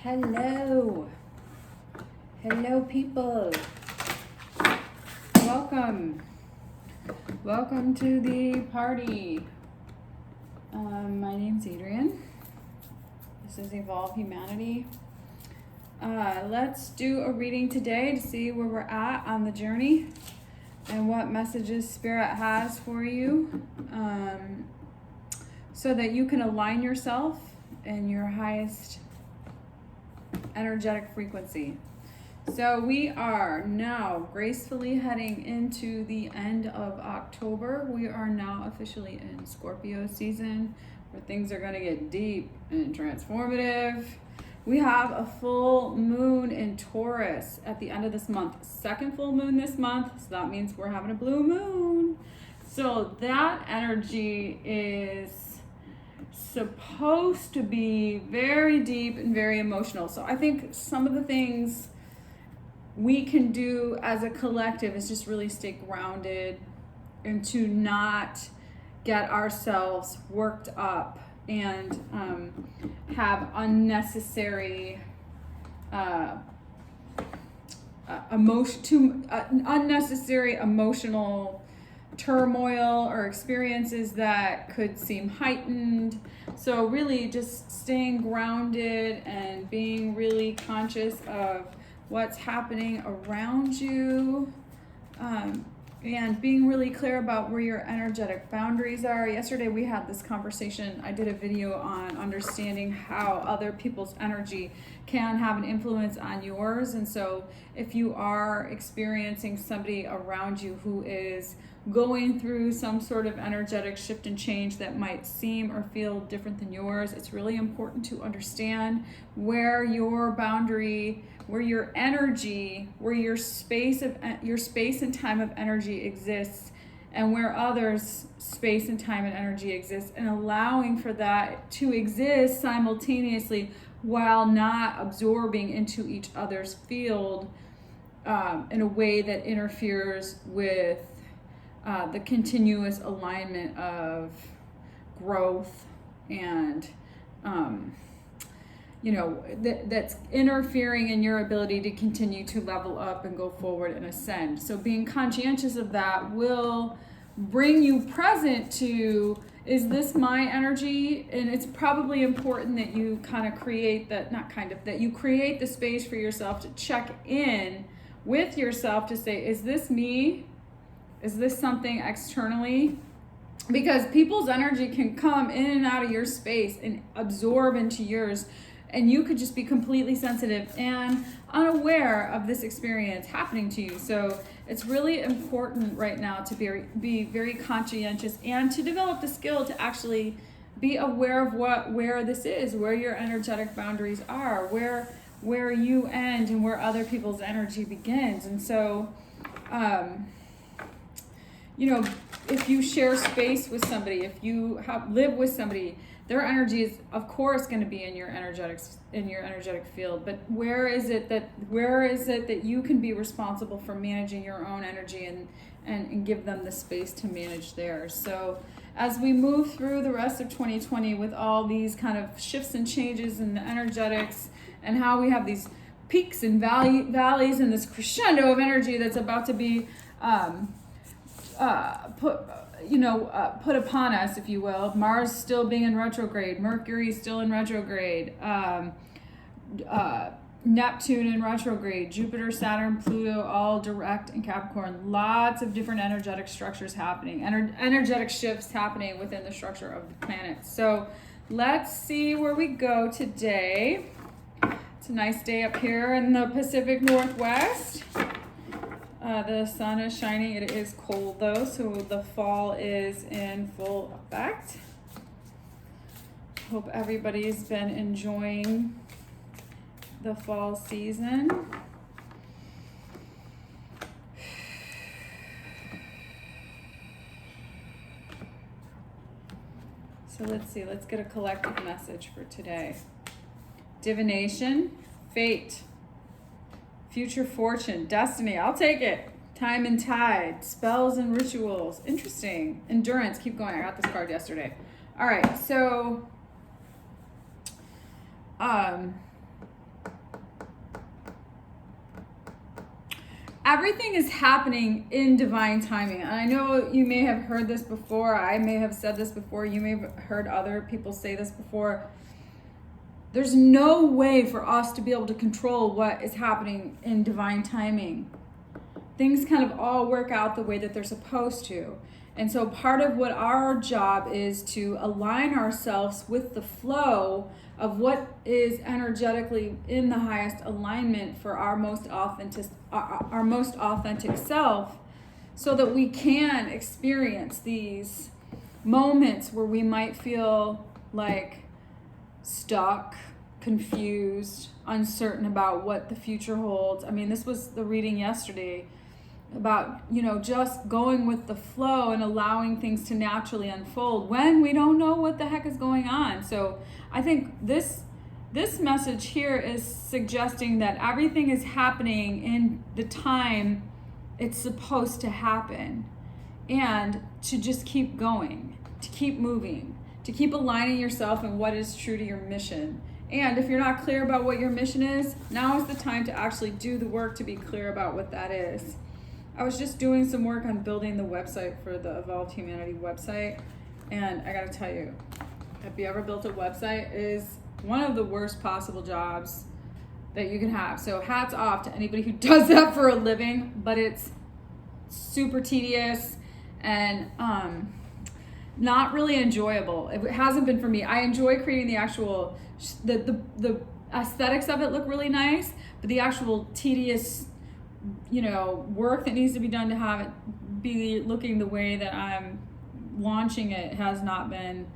Hello. Hello, people. Welcome. Welcome to the party. My name's Adrienne. This is Evolvehumanity. Let's do a reading today to see where we're at on the journey and what messages Spirit has for you, so that you can align yourself in your highest energetic frequency. So we are now gracefully heading into the end of October. We are now officially in Scorpio season, where things are going to get deep and transformative. We have a full moon in Taurus at the end of this month. Second full moon this month, so that means we're having a blue moon. So that energy is supposed to be very deep and very emotional. So I think some of the things we can do as a collective is just really stay grounded and to not get ourselves worked up and have unnecessary unnecessary emotional turmoil or experiences that could seem heightened. So really just staying grounded and being really conscious of what's happening around you, and being really clear about where your energetic boundaries are. Yesterday we had this conversation. I did a video on understanding how other people's energy can have an influence on yours. And so if you are experiencing somebody around you who is going through some sort of energetic shift and change that might seem or feel different than yours, it's really important to understand where your boundary, where your energy, where your space and time of energy exists, and where others' space and time and energy exists, and allowing for that to exist simultaneously while not absorbing into each other's field in a way that interferes with the continuous alignment of growth and that's interfering in your ability to continue to level up and go forward and ascend. So being conscientious of that will bring you present to, is this my energy? And it's probably important that you create the space for yourself to check in with yourself to say, is this me? Is this something externally? Because people's energy can come in and out of your space and absorb into yours, and you could just be completely sensitive and unaware of this experience happening to you. So it's really important right now to be very conscientious and to develop the skill to actually be aware of where this is, where your energetic boundaries are, where you end and where other people's energy begins. And so if you share space with somebody, if you live with somebody, their energy is of course going to be in your energetic field. But where is it that you can be responsible for managing your own energy and give them the space to manage theirs? So as we move through the rest of 2020 with all these kind of shifts and changes in the energetics, and how we have these peaks and valleys and this crescendo of energy that's about to be put upon us, if you will. Mars still being in retrograde, Mercury still in retrograde, Neptune in retrograde, Jupiter, Saturn, Pluto, all direct in Capricorn. Lots of different energetic structures happening, energetic shifts happening within the structure of the planet. So let's see where we go today. It's a nice day up here in the Pacific Northwest. The sun is shining. It is cold though, so the fall is in full effect. Hope everybody's been enjoying the fall season. So let's see, let's get a collective message for today. Divination, fate, future fortune, destiny, I'll take it. Time and tide, spells and rituals. Interesting. Endurance, keep going. I got this card yesterday. All right, so everything is happening in divine timing. And I know you may have heard this before. I may have said this before. You may have heard other people say this before. There's no way for us to be able to control what is happening in divine timing. Things kind of all work out the way that they're supposed to. And so part of what our job is to align ourselves with the flow of what is energetically in the highest alignment for our most authentic self, so that we can experience these moments where we might feel like stuck, confused, uncertain about what the future holds. I mean, this was the reading yesterday about, just going with the flow and allowing things to naturally unfold when we don't know what the heck is going on. So I think this message here is suggesting that everything is happening in the time it's supposed to happen, and to just keep going, to keep moving, to keep aligning yourself in what is true to your mission. And if you're not clear about what your mission is, now is the time to actually do the work to be clear about what that is. I was just doing some work on building the website for the Evolvehumanity website, and I gotta tell you, have you ever built a website? It is one of the worst possible jobs that you can have. So hats off to anybody who does that for a living, but it's super tedious and not really enjoyable. It hasn't been for me. I enjoy creating the actual, the aesthetics of it look really nice, but the actual tedious work that needs to be done to have it be looking the way that I'm launching it has not been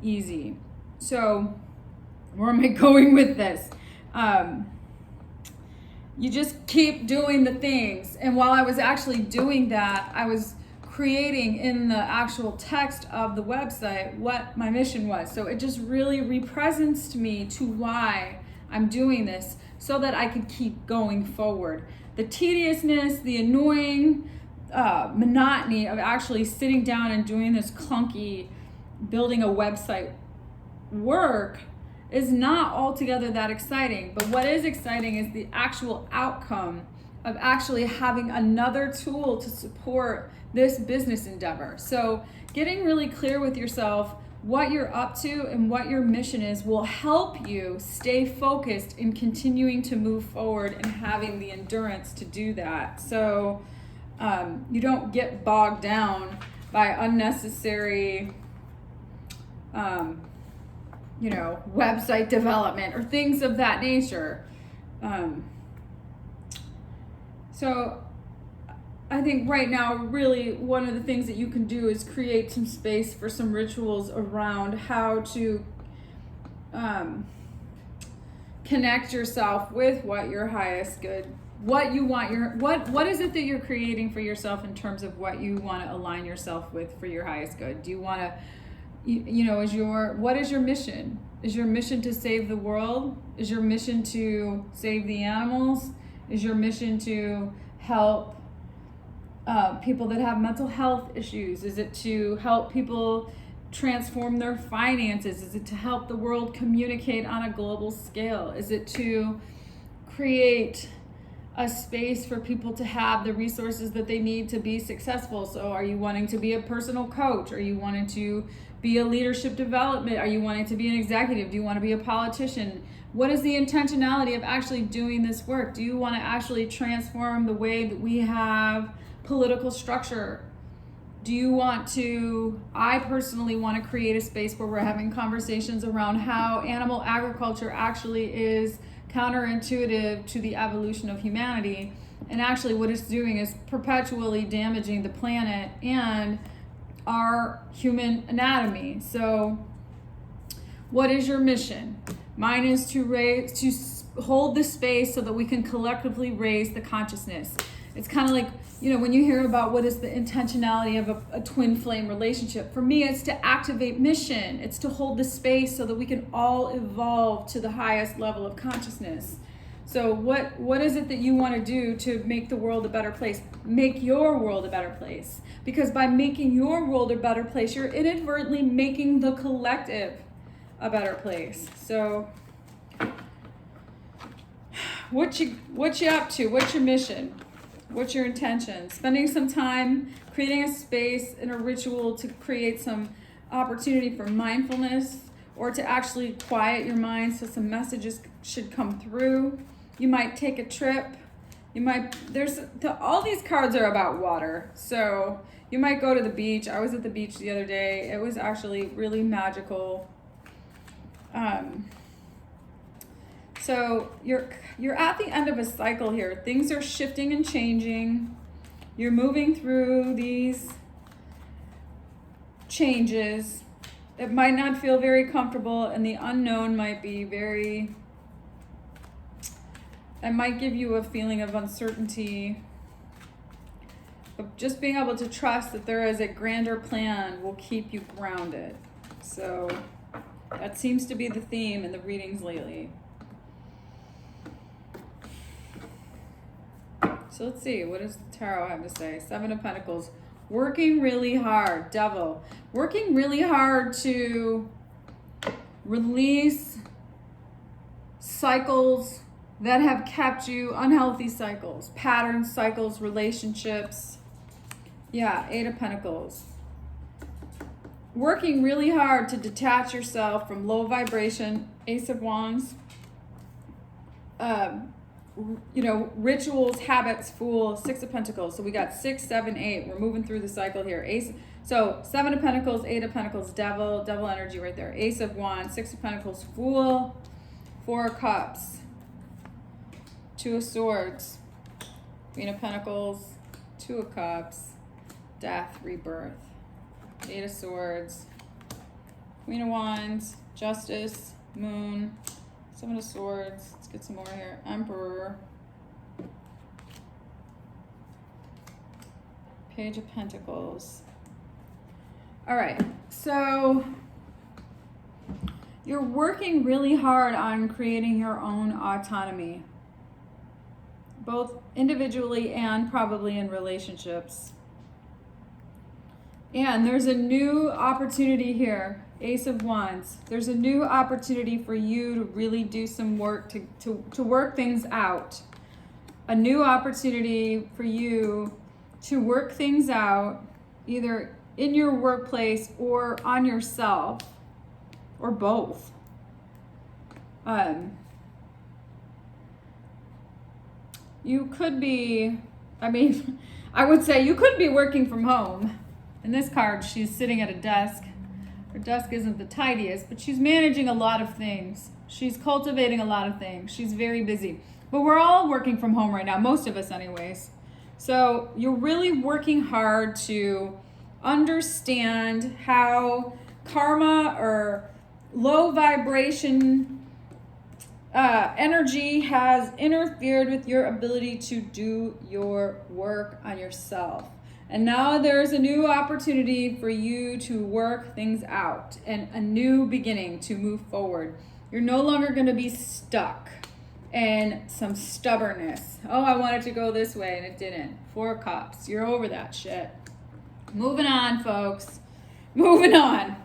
easy. So where am I going with this? You just keep doing the things. And while I was actually doing that, I was creating in the actual text of the website what my mission was. So it just really represents to me to why I'm doing this, so that I could keep going forward. The tediousness, the annoying monotony of actually sitting down and doing this clunky building a website work is not altogether that exciting. But what is exciting is the actual outcome of actually having another tool to support this business endeavor. So getting really clear with yourself what you're up to and what your mission is will help you stay focused in continuing to move forward and having the endurance to do that. So you don't get bogged down by unnecessary website development or things of that nature. So I think right now, really, one of the things that you can do is create some space for some rituals around how to connect yourself with what your highest good, what you want what is it that you're creating for yourself in terms of what you want to align yourself with for your highest good. Do you want to, what is your mission? Is your mission to save the world? Is your mission to save the animals? Is your mission to help people that have mental health issues? Is it to help people transform their finances? Is it to help the world communicate on a global scale? Is it to create a space for people to have the resources that they need to be successful? So are you wanting to be a personal coach? Are you wanting to be a leadership development? Are you wanting to be an executive? Do you want to be a politician? What is the intentionality of actually doing this work? Do you want to actually transform the way that we have political structure? Do you want to, I personally want to create a space where we're having conversations around how animal agriculture actually is counterintuitive to the evolution of humanity, and actually what it's doing is perpetually damaging the planet and our human anatomy. So what is your mission? Mine is to hold the space so that we can collectively raise the consciousness. It's kind of like, when you hear about what is the intentionality of a twin flame relationship, for me, it's to activate mission. It's to hold the space so that we can all evolve to the highest level of consciousness. So what is it that you want to do to make the world a better place? Make your world a better place. Because by making your world a better place, you're inadvertently making the collective a better place. So what you up to? What's your mission? What's your intention? Spending some time creating a space and a ritual to create some opportunity for mindfulness, or to actually quiet your mind so some messages should come through. You might take a trip. You might, all these cards are about water. So you might go to the beach. I was at the beach the other day. It was actually really magical. So you're at the end of a cycle here. Things are shifting and changing. You're moving through these changes. It might not feel very comfortable, and the unknown might be it might give you a feeling of uncertainty. But just being able to trust that there is a grander plan will keep you grounded. So that seems to be the theme in the readings lately. So let's see, what does the tarot have to say? Seven of Pentacles. Working really hard, Devil. Working really hard to release cycles that have kept you, unhealthy cycles, patterns, cycles, relationships. Yeah, Eight of Pentacles. Working really hard to detach yourself from low vibration, Ace of Wands. Rituals, habits, Fool, Six of Pentacles. So we got 6, 7, 8. We're moving through the cycle here. So 7 of Pentacles, 8 of Pentacles, Devil energy right there. Ace of Wands, 6 of Pentacles, Fool, 4 of Cups, 2 of Swords, Queen of Pentacles, 2 of Cups, Death, Rebirth, 8 of Swords, Queen of Wands, Justice, Moon, 7 of Swords. Let's get some more here. Emperor. Page of Pentacles. All right. So you're working really hard on creating your own autonomy, both individually and probably in relationships. And there's a new opportunity here. Ace of Wands. There's a new opportunity for you to really do some work to work things out. A new opportunity for you to work things out, either in your workplace or on yourself, or both. You could be, I would say you could be working from home. In this card, she's sitting at a desk. Her desk isn't the tidiest, but she's managing a lot of things. She's cultivating a lot of things. She's very busy. But we're all working from home right now, most of us anyways. So you're really working hard to understand how karma or low vibration energy has interfered with your ability to do your work on yourself. And now there's a new opportunity for you to work things out and a new beginning to move forward. You're no longer going to be stuck in some stubbornness. Oh, I wanted to go this way and it didn't. 4 of Cups. You're over that shit. Moving on, folks. Moving on.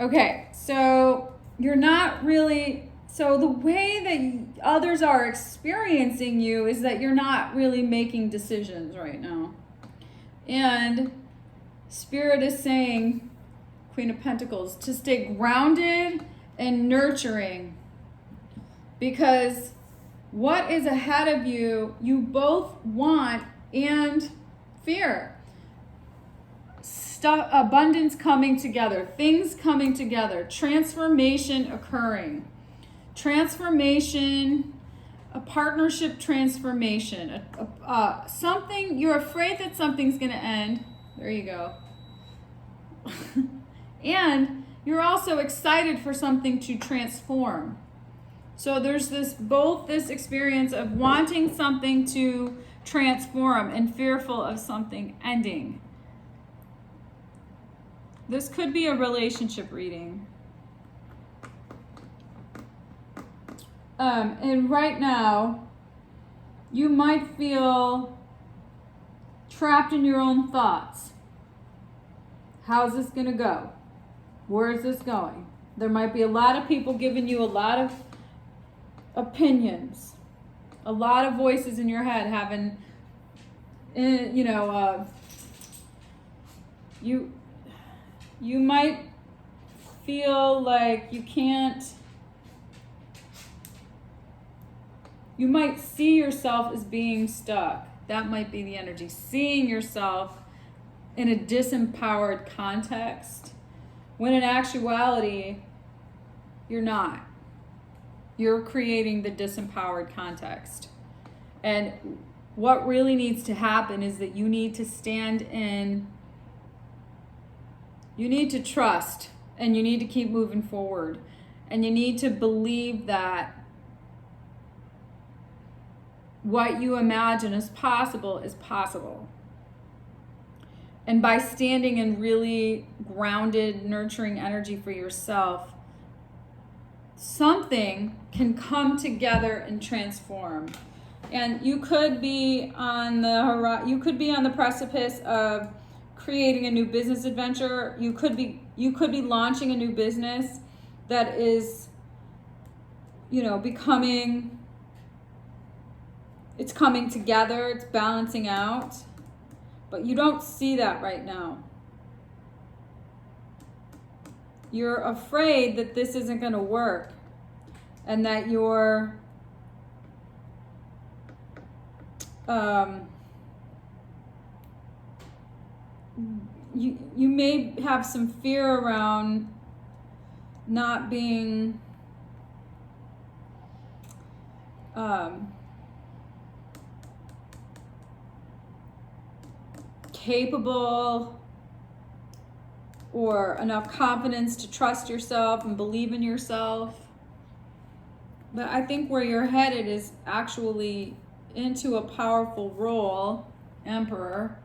Okay, so you're not really... So the way that others are experiencing you is that you're not really making decisions right now. And Spirit is saying, Queen of Pentacles, to stay grounded and nurturing, because what is ahead of you, you both want and fear. Abundance coming together, things coming together, transformation occurring. Transformation, a partnership transformation, something, you're afraid that something's going to end. There you go. And you're also excited for something to transform. So there's both this experience of wanting something to transform and fearful of something ending. This could be a relationship reading. And right now, you might feel trapped in your own thoughts. How's this going to go? Where is this going? There might be a lot of people giving you a lot of opinions, a lot of voices in your head having you know, you might feel like you might see yourself as being stuck. That might be the energy. Seeing yourself in a disempowered context, when in actuality, you're not. You're creating the disempowered context. And what really needs to happen is that you need to you need to trust, and you need to keep moving forward. And you need to believe that what you imagine is possible is possible. And by standing in really grounded, nurturing energy for yourself, something can come together and transform. And you could be on the precipice of creating a new business adventure. You could be launching a new business that is, it's coming together, it's balancing out. But you don't see that right now. You're afraid that this isn't going to work, and that you're you may have some fear around not being capable, or enough confidence to trust yourself and believe in yourself. But I think where you're headed is actually into a powerful role, Emperor.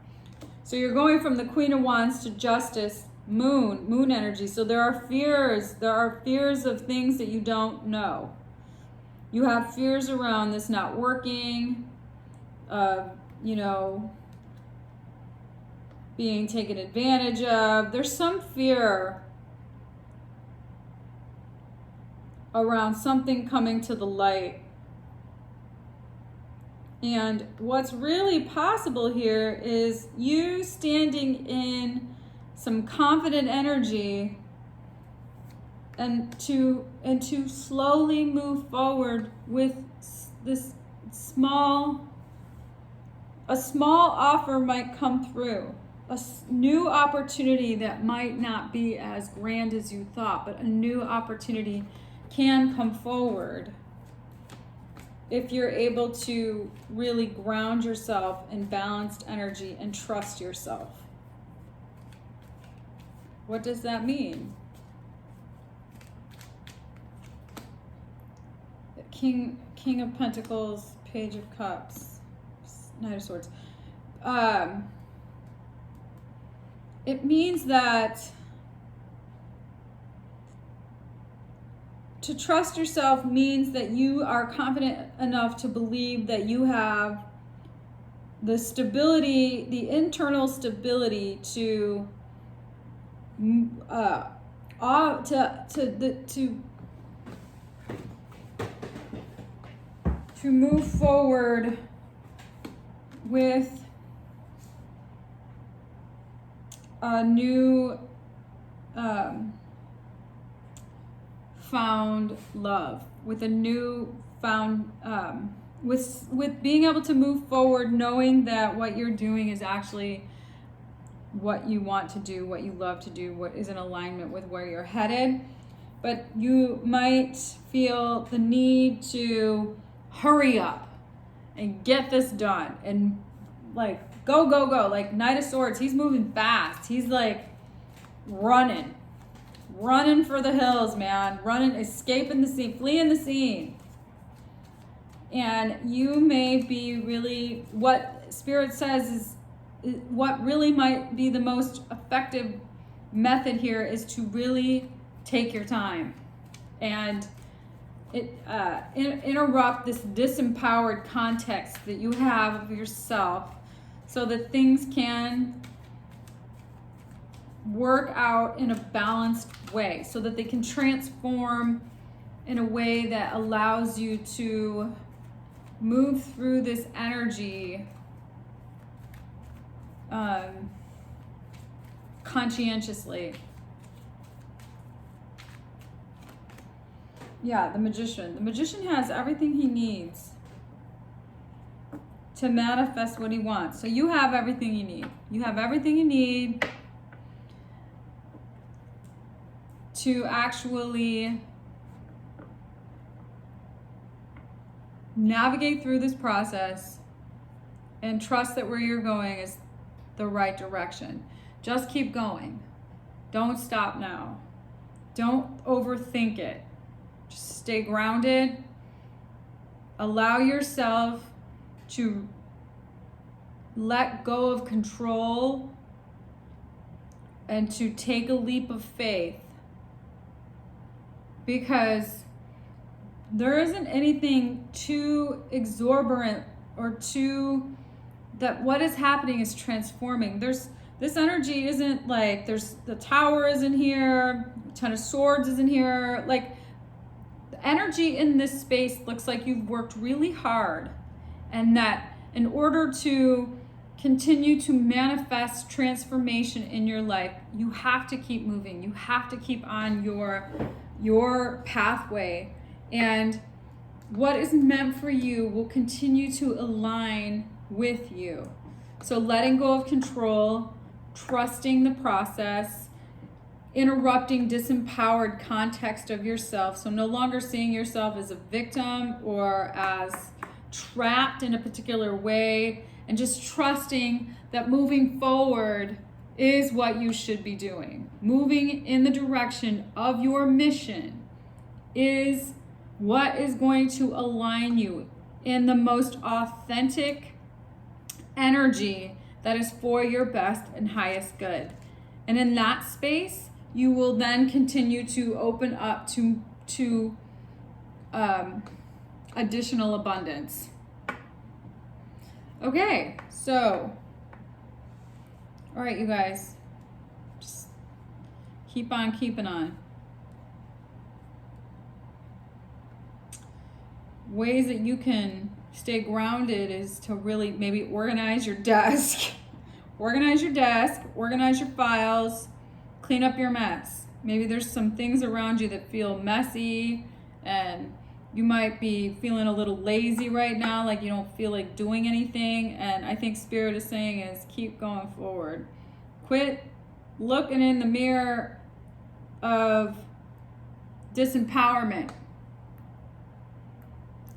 So you're going from the Queen of Wands to Justice, Moon energy. So there are fears of things that you don't know. You have fears around this not working, being taken advantage of. There's some fear around something coming to the light. And what's really possible here is you standing in some confident energy and to slowly move forward with this a small offer might come through. A new opportunity that might not be as grand as you thought, but a new opportunity can come forward if you're able to really ground yourself in balanced energy and trust yourself. What does that mean? King of Pentacles, Page of Cups, Knight of Swords. It means that to trust yourself means that you are confident enough to believe that you have the stability, the internal stability to move forward with a new found love, with a new found with being able to move forward, knowing that what you're doing is actually what you want to do, what you love to do, what is in alignment with where you're headed. But you might feel the need to hurry up and get this done, and like go. Like Knight of Swords, he's moving fast. He's like running for the hills, man. Running, escaping the scene, fleeing the scene. And you may be really, what Spirit says is what really might be the most effective method here is to really take your time and interrupt this disempowered context that you have of yourself, so that things can work out in a balanced way, so that they can transform in a way that allows you to move through this energy conscientiously. Yeah, the magician. The magician has everything he needs to manifest what he wants. So you have everything you need. You have everything you need to actually navigate through this process and trust that where you're going is the right direction. Just keep going. Don't stop now. Don't overthink it. Just stay grounded. Allow yourself to let go of control and to take a leap of faith, because there isn't anything too exorbitant or too, that what is happening is transforming. This energy isn't like, there's the Tower isn't here, Ten of Swords isn't here. Like, the energy in this space looks like you've worked really hard, and that in order to continue to manifest transformation in your life, you have to keep moving. You have to keep on your pathway, and what is meant for you will continue to align with you. So letting go of control, trusting the process, interrupting disempowered context of yourself. So no longer seeing yourself as a victim or as trapped in a particular way, and just trusting that moving forward is what you should be doing. Moving in the direction of your mission is what is going to align you in the most authentic energy that is for your best and highest good. And in that space, you will then continue to open up to additional abundance. Okay, so, all right, you guys, just keep on keeping on. Ways that you can stay grounded is to really maybe organize your desk. Organize your files, clean up your mess. Maybe there's some things around you that feel messy, and you might be feeling a little lazy right now, like you don't feel like doing anything. And I think Spirit is saying is keep going forward. Quit looking in the mirror of disempowerment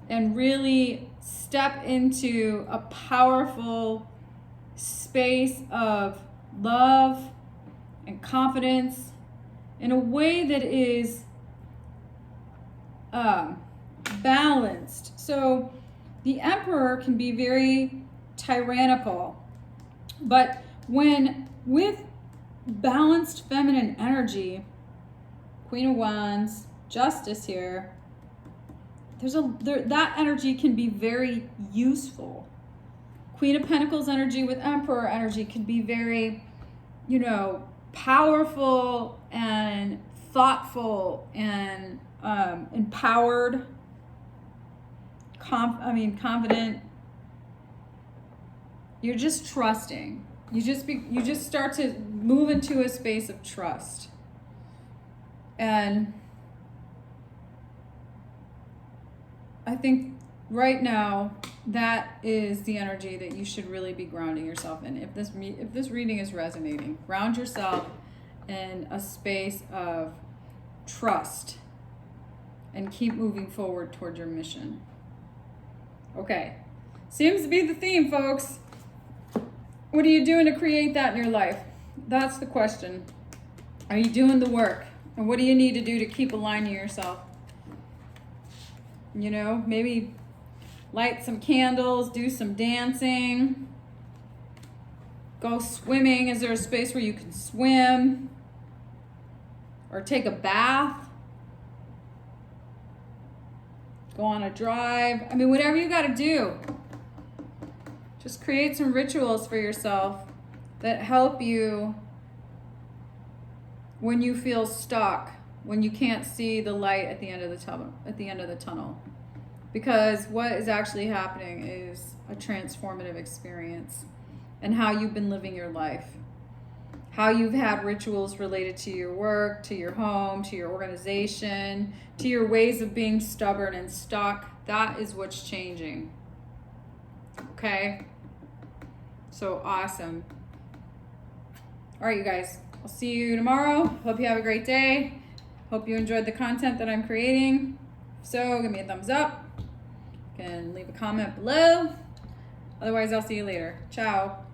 and really step into a powerful space of love and confidence in a way that is balanced. So the Emperor can be very tyrannical, but when with balanced feminine energy, Queen of Wands, Justice here, that energy can be very useful. Queen of Pentacles energy with Emperor energy can be very, powerful and thoughtful and empowered, confident. You're just trusting. You just start to move into a space of trust. And I think right now that is the energy that you should really be grounding yourself in. If this reading is resonating, ground yourself in a space of trust and keep moving forward toward your mission. Okay, seems to be the theme, folks. What are you doing to create that in your life? That's the question. Are you doing the work? And what do you need to do to keep aligning yourself? Maybe light some candles, do some dancing, go swimming. Is there a space where you can swim? Or take a bath? Go on a drive? Whatever you got to do. Just create some rituals for yourself that help you when you feel stuck, when you can't see the light at the end of the tunnel. Because what is actually happening is a transformative experience. and how you've been living your life. How you've had rituals related to your work, to your home, to your organization, to your ways of being stubborn and stuck. That is what's changing. Okay? So awesome. All right, you guys. I'll see you tomorrow. Hope you have a great day. Hope you enjoyed the content that I'm creating. If so, give me a thumbs up. You can leave a comment below. Otherwise, I'll see you later. Ciao.